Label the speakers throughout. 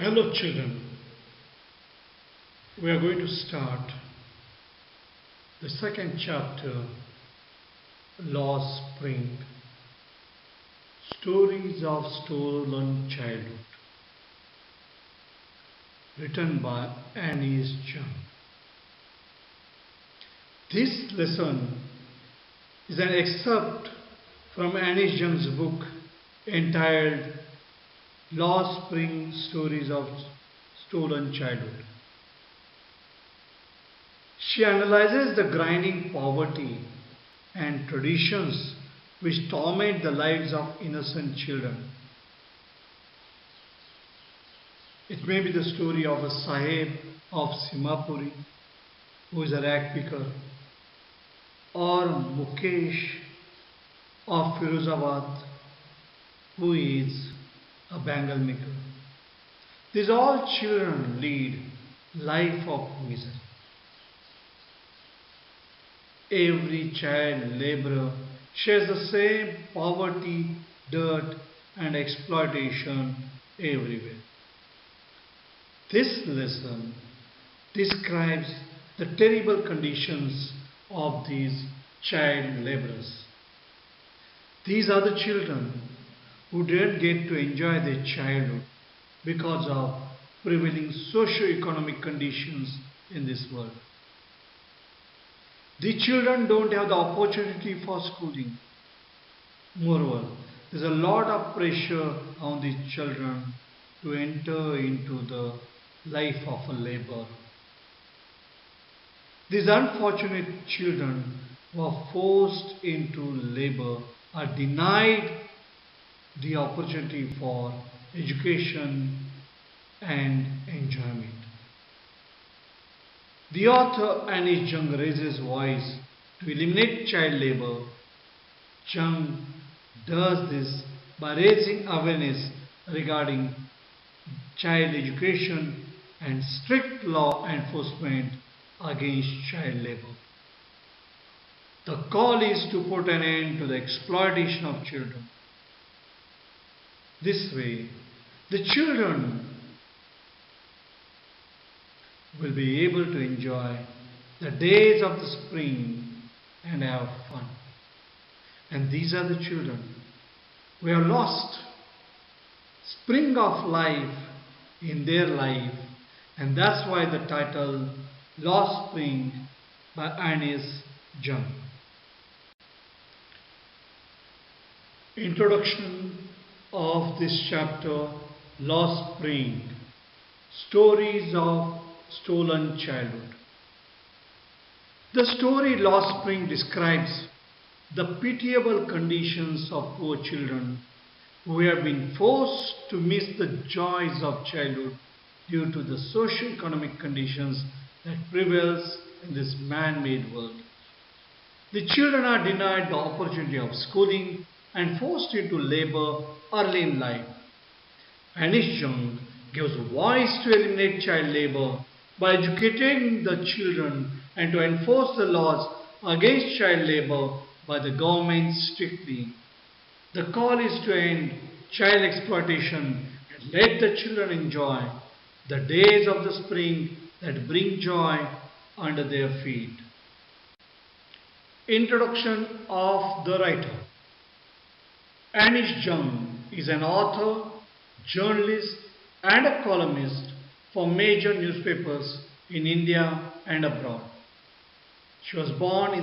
Speaker 1: Hello children, we are going to start the second chapter, Lost Spring, Stories of Stolen Childhood, written by Annie Jung. This lesson is an excerpt from Annie Jung's book entitled Lost Spring Stories of Stolen Childhood. She analyzes the grinding poverty and traditions which torment the lives of innocent children. It may be the story of a Sahib of Simapuri who is a rag picker, or Mukesh of Firozabad who is a bangle maker. These all children lead life of misery. Every child laborer shares the same poverty, dirt, and exploitation everywhere. This lesson describes the terrible conditions of these child laborers. These are the children who didn't get to enjoy their childhood because of prevailing socio-economic conditions in this world. The children don't have the opportunity for schooling. Moreover, there's a lot of pressure on these children to enter into the life of a laborer. These unfortunate children who are forced into labor are denied the opportunity for education and enjoyment. The author Annie Jung raises voice to eliminate child labor. Jung does this by raising awareness regarding child education and strict law enforcement against child labor. The call is to put an end to the exploitation of children. This way, the children will be able to enjoy the days of the spring and have fun. And these are the children who have lost spring of life in their life, and that's why the title Lost Spring by Annie Jung. Introduction of this chapter, Lost Spring, Stories of Stolen Childhood. The story Lost Spring describes the pitiable conditions of poor children who have been forced to miss the joys of childhood due to the socio-economic conditions that prevails in this man-made world. The children are denied the opportunity of schooling and forced into labor early in life. Annie Jung gives voice to eliminate child labor by educating the children and to enforce the laws against child labor by the government strictly. The call is to end child exploitation and let the children enjoy the days of the spring that bring joy under their feet. Introduction of the writer. Annie Jung is an author, journalist, and a columnist for major newspapers in India and abroad. She was born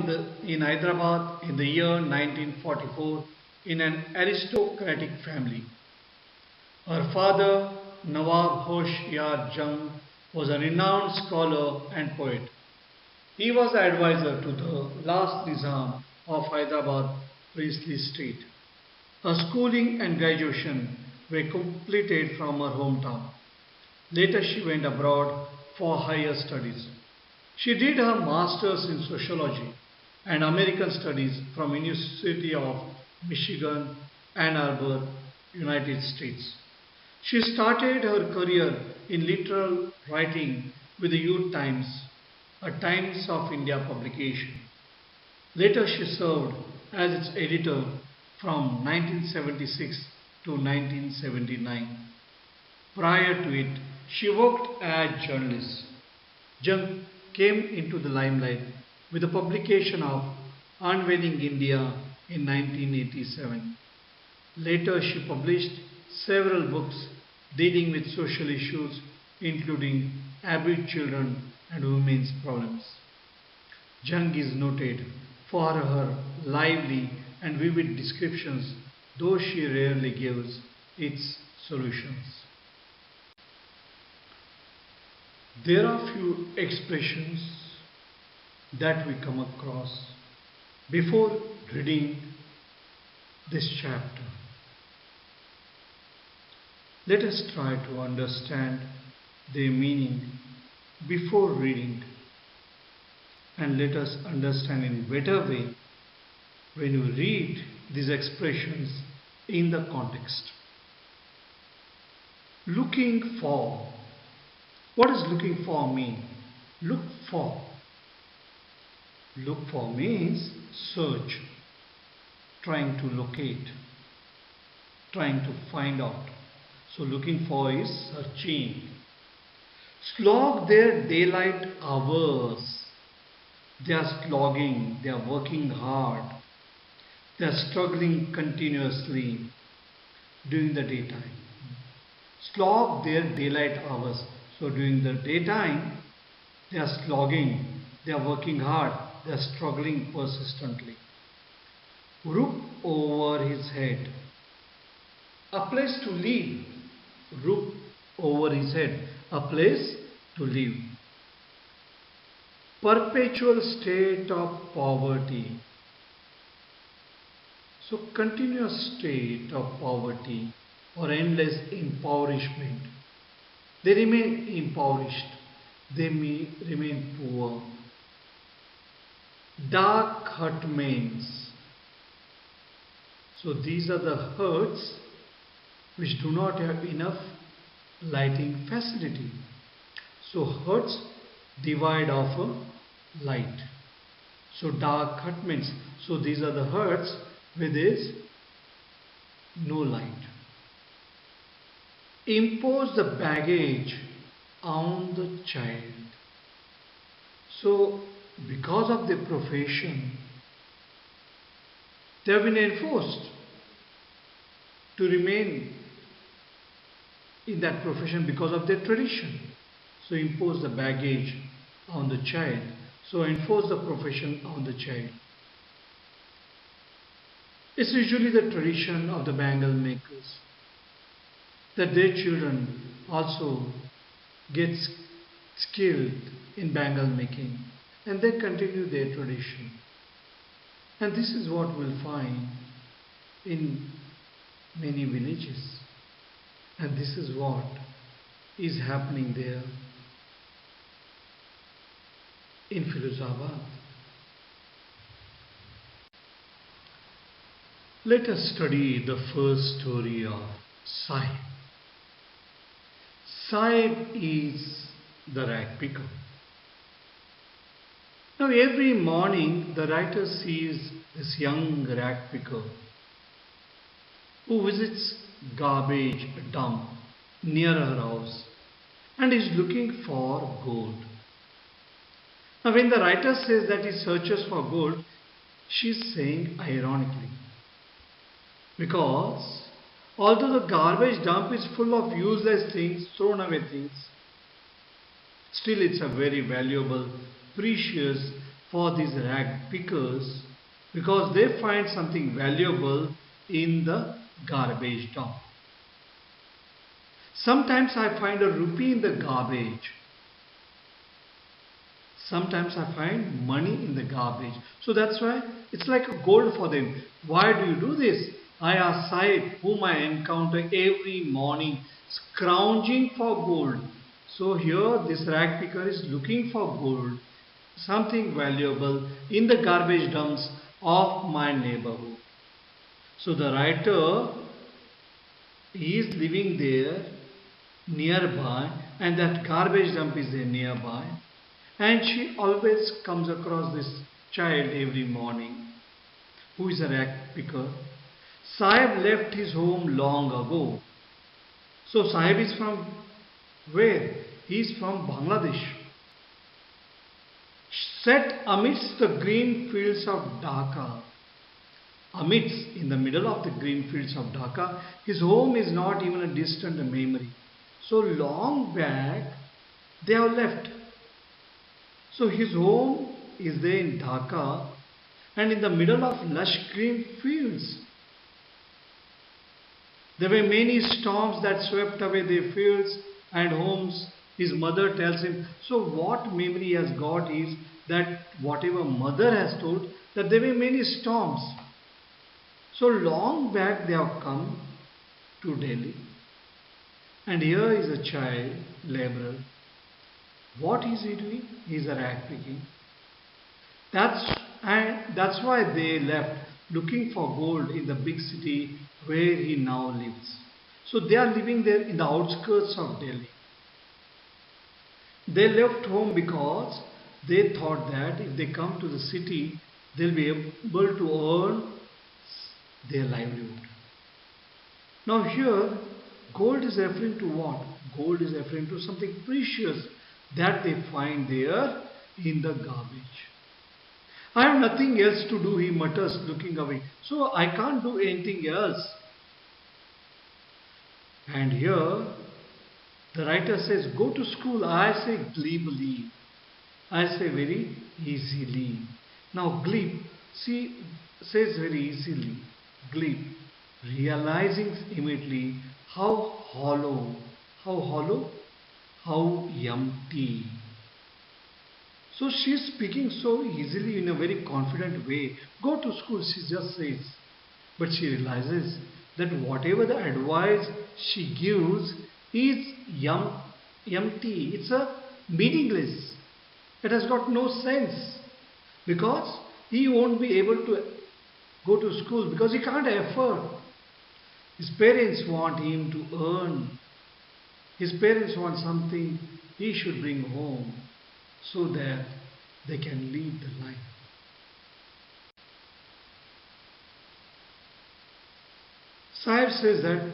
Speaker 1: in Hyderabad in the year 1944 in an aristocratic family. Her father, Nawab Hosh Yar Jung, was a renowned scholar and poet. He was the advisor to the last Nizam of Hyderabad, Priestley Street. Her schooling and graduation were completed from her hometown. Later she went abroad for higher studies. She did her master's in sociology and American studies from University of Michigan, Ann Arbor, United States. She started her career in literary writing with the Youth Times, a Times of India publication. Later she served as its editor from 1976 to 1979. Prior to it, she worked as journalist. Jung came into the limelight with the publication of Unveiling India in 1987. Later, she published several books dealing with social issues, including abused children and women's problems. Jung is noted for her lively and vivid descriptions, though she rarely gives its solutions. There are few expressions that we come across before reading this chapter. Let us try to understand their meaning before reading, and let us understand in a better way when you read these expressions in the context. Looking for. What does looking for mean? Look for. Look for means search, trying to locate, trying to find out. So looking for is searching. Slog their daylight hours. They are slogging, they are working hard, they are struggling continuously during the daytime. Slog their daylight hours. So during the daytime, they are slogging, they are working hard, they are struggling persistently. Roof over his head. A place to live. Roof over his head. A place to live. Perpetual state of poverty. So continuous state of poverty or endless impoverishment. They remain impoverished. They may remain poor. Dark hutments. So these are the huts which do not have enough lighting facility. So huts divide off a light. So dark hutments. So these are the huts where there is no light. Impose the baggage on the child. So because of their profession, they have been enforced to remain in that profession because of their tradition. So impose the baggage on the child. So enforce the profession on the child. It's usually the tradition of the bangle makers that their children also get skilled in bangle making and they continue their tradition. And this is what we'll find in many villages. And this is what is happening there in Firozabad. Let us study the first story of Sahib. Sahib is the rag picker. Now every morning the writer sees this young rag picker who visits garbage dump near her house and is looking for gold. Now when the writer says that he searches for gold, she is saying ironically, because although the garbage dump is full of useless things, thrown away things, still it's a very valuable, precious for these rag pickers because they find something valuable in the garbage dump. Sometimes I find a rupee in the garbage. Sometimes I find money in the garbage. So that's why it's like a gold for them. Why do you do this? I ask Sahib, whom I encounter every morning, scrounging for gold. So here this rag picker is looking for gold, something valuable in the garbage dumps of my neighborhood. So the writer is living there nearby and that garbage dump is there nearby. And she always comes across this child every morning who is a rag picker. Sahib left his home long ago. So Sahib is from Where? He is from Bangladesh. Set amidst the green fields of Dhaka. Amidst, in the middle of the green fields of Dhaka, his home is not even a distant memory. So long back, they have left. So his home is there in Dhaka and in the middle of lush green fields. There were many storms that swept away their fields and homes. His mother tells him. So what memory he has got is that whatever mother has told, that there were many storms. So long back they have come to Delhi. And here is a child laborer. What is he doing? He is a rag picking. That's why they left looking for gold in the big city where he now lives. So they are living there in the outskirts of Delhi. They left home because they thought that if they come to the city, they'll be able to earn their livelihood. Now here, gold is referring to what? Gold is referring to something precious that they find there in the garbage. I have nothing else to do, he mutters, looking away. So I can't do anything else. And here, the writer says, go to school. I say glibly. I say very easily. Now glib, see, says very easily. Glib, realizing immediately how hollow, how empty. So she is speaking so easily in a very confident way. Go to school, she just says. But she realizes that whatever the advice she gives is empty. It's a meaningless. It has got no sense. Because he won't be able to go to school because he can't afford. His parents want him to earn. His parents want something he should bring home so that they can lead the life. Sahib says that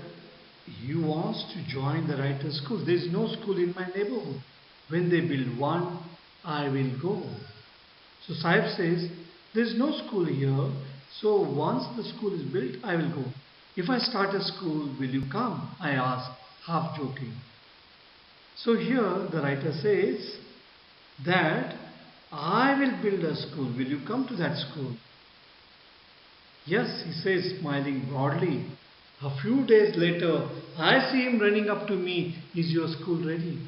Speaker 1: he wants to join the writer's school. There is no school in my neighborhood. When they build one, I will go. So Sahib says, there is no school here. So once the school is built, I will go. If I start a school, will you come? I ask, half joking. So here the writer says that I will build a school. Will you come to that school? Yes, he says, smiling broadly. A few days later, I see him running up to me. Is your school ready?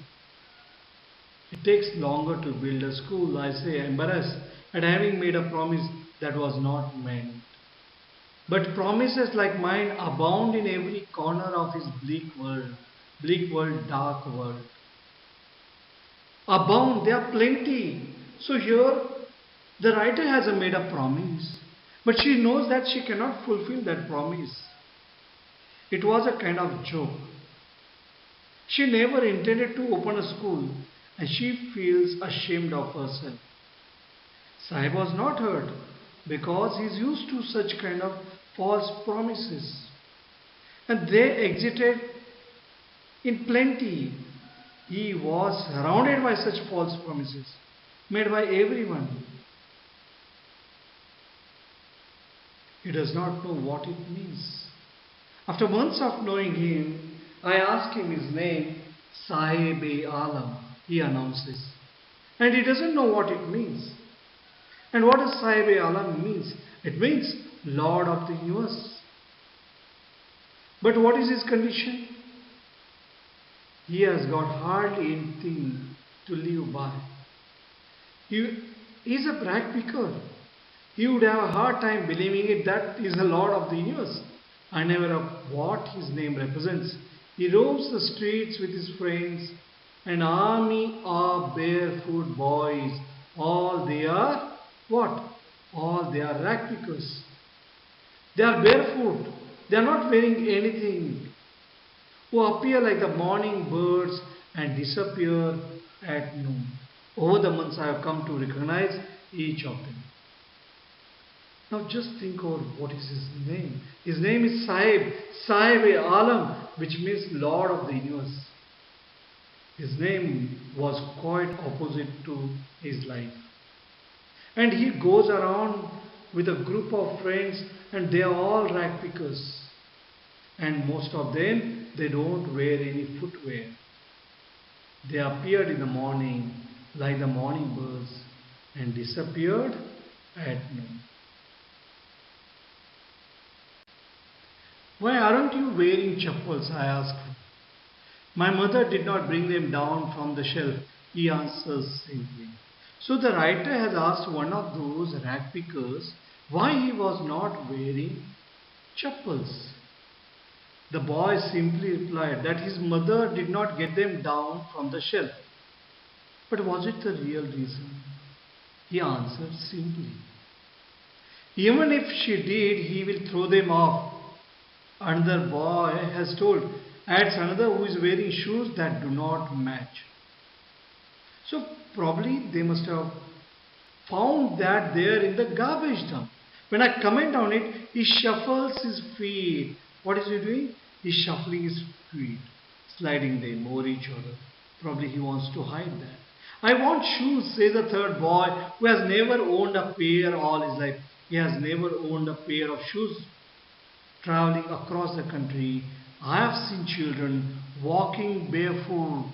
Speaker 1: It takes longer to build a school, I say, embarrassed at having made a promise that was not meant. But promises like mine abound in every corner of his bleak world, dark world. Abound, there are plenty. So here, the writer has made a promise, but she knows that she cannot fulfill that promise. It was a kind of joke. She never intended to open a school and she feels ashamed of herself. Sahib was not hurt because he is used to such kind of false promises. And they exited in plenty. He was surrounded by such false promises made by everyone. He does not know what it means. After months of knowing him, I asked him his name, Sahib-e-Alam, he announces. And he doesn't know what it means. And what does Sahib-e-Alam means? It means Lord of the universe. But what is his condition? He has got hardly anything to live by. He is a brag picker. He would have a hard time believing it that he is the Lord of the universe. Unaware of what his name represents, he roams the streets with his friends, an army of barefoot boys. All they are what? All they are rag pickers. They are barefoot. They are not wearing anything. Who appear like the morning birds and disappear at noon. Over the months I have come to recognize each of them. Now just think over what is his name. His name is Sahib, Sahib-e-Alam, which means Lord of the universe. His name was quite opposite to his life. And he goes around with a group of friends and they are all rag pickers. And most of them, they don't wear any footwear. They appeared in the morning like the morning birds and disappeared at noon. Why aren't you wearing chappals? I asked. My mother did not bring them down from the shelf, he answers simply. So the writer has asked one of those rag pickers why he was not wearing chappals. The boy simply replied that his mother did not get them down from the shelf. But was it the real reason? He answered simply. Even if she did, he will throw them off. Another boy has told, adds another who is wearing shoes that do not match. So probably they must have found that there in the garbage dump. When I comment on it, he shuffles his feet. What is he doing? He's shuffling his feet, sliding them over each other. Probably he wants to hide that. I want shoes, says the third boy, who has never owned a pair all his life. He has never owned a pair of shoes. Traveling across the country, I have seen children walking barefoot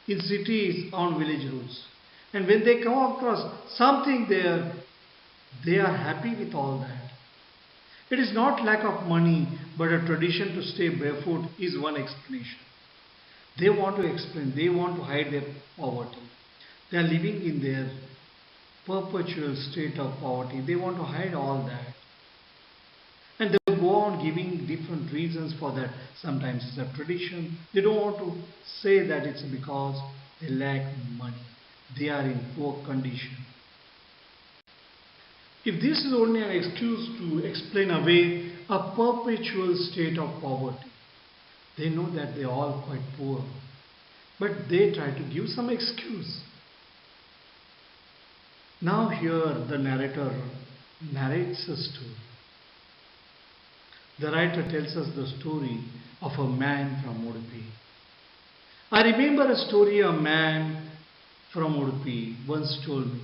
Speaker 1: in cities on village roads. And when they come across something there, they are happy with all that. It is not lack of money, but a tradition to stay barefoot is one explanation. They want to explain, they want to hide their poverty. They are living in their perpetual state of poverty. They want to hide all that. And they go on giving different reasons for that. Sometimes it's a tradition. They don't want to say that it's because they lack money. They are in poor condition. If this is only an excuse to explain away a perpetual state of poverty, they know that they are all quite poor. But they try to give some excuse. Now here the narrator narrates a story. The writer tells us the story of a man from Udupi. I remember a story a man from Udupi once told me.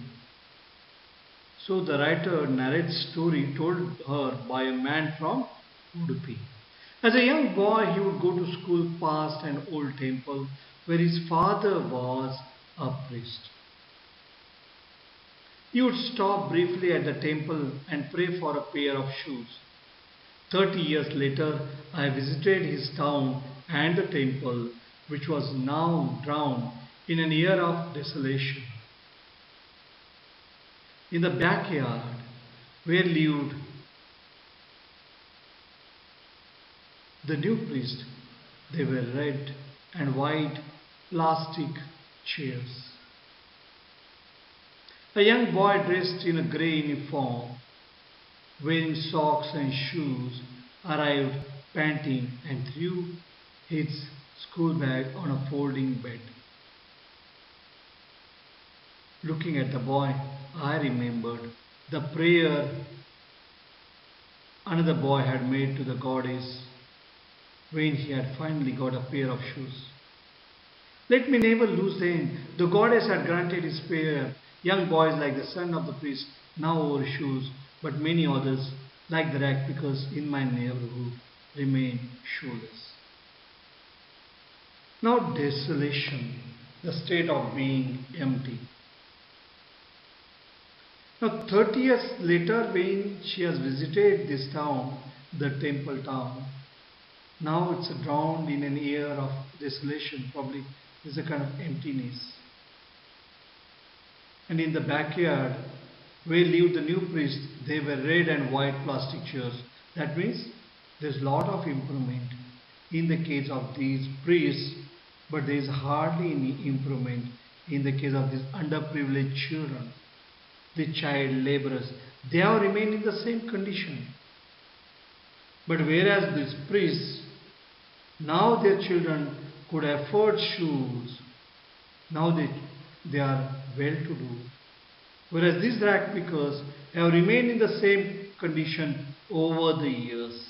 Speaker 1: So the writer narrates story told her by a man from Udupi. As a young boy, he would go to school past an old temple where his father was a priest. He would stop briefly at the temple and pray for a pair of shoes. 30 years later, I visited his town and the temple, which was now drowned in an year of desolation. In the backyard where lived the new priest, they were red and white plastic chairs. A young boy dressed in a grey uniform, wearing socks and shoes, arrived panting and threw his school bag on a folding bed. Looking at the boy, I remembered the prayer another boy had made to the goddess when he had finally got a pair of shoes. Let me never lose them. The goddess had granted his prayer. Young boys like the son of the priest now wore shoes, but many others, like the rag pickers in my neighborhood, remain shoeless. Now desolation, the state of being empty. Now 30 years later, when she has visited this town, the temple town, now it's drowned in an air of desolation, probably there's a kind of emptiness. And in the backyard where lived the new priest, they were red and white plastic chairs. That means there's a lot of improvement in the case of these priests, but there is hardly any improvement in the case of these underprivileged children, the child laborers. They have remained in the same condition. But whereas these priests, now their children could afford shoes, now they are well to do. Whereas these rag pickers have remained in the same condition over the years.